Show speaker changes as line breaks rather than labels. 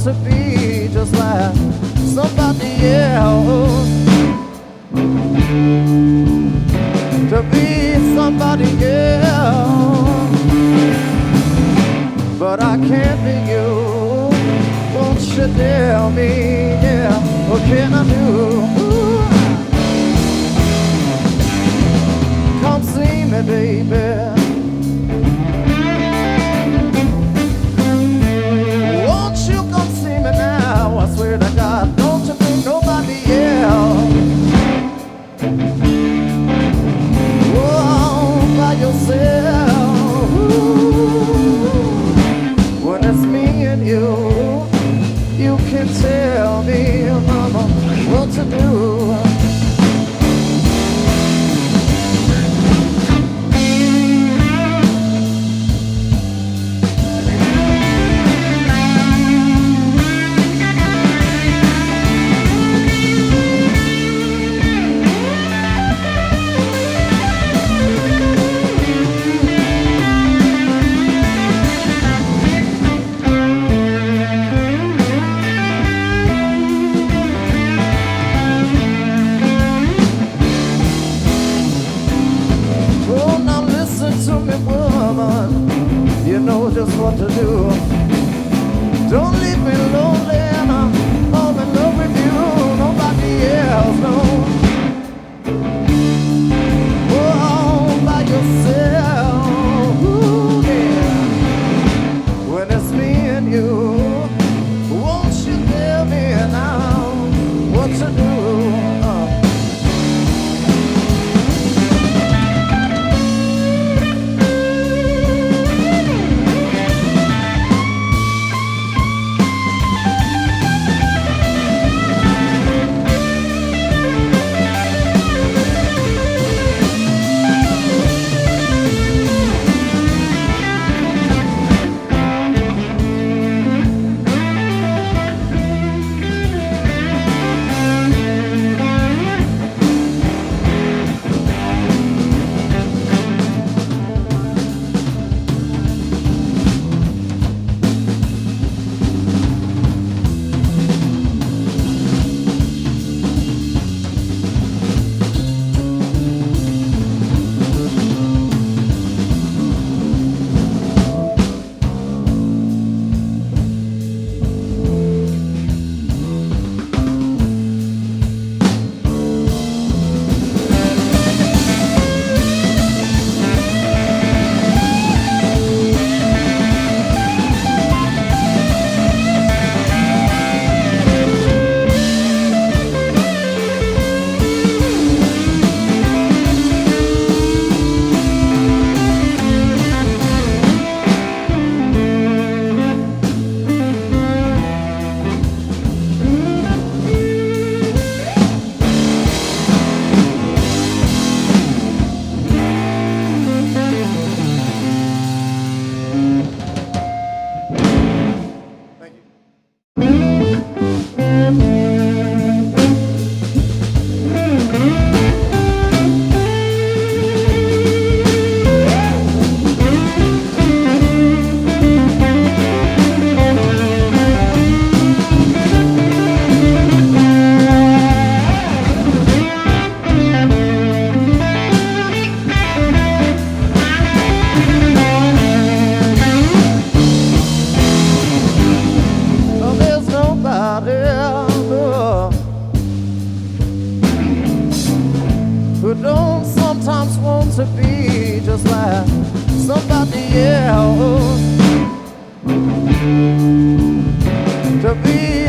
to be just like somebody else, to be somebody else, but I can't be you. Won't you tell me, yeah, what can I do? Come see me, baby. Won't you come see me now? I swear to God, don't you think nobody else? Oh, by yourself. When it's me and you can tell me, mama, what to do. You know just what to do. Don't leave me lonely, and I'm all in love with you. Nobody else knows. Oh, by yourself. Ooh, yeah. When it's me and you, won't you tell me now what to do? Who don't sometimes want to be just like somebody else, to be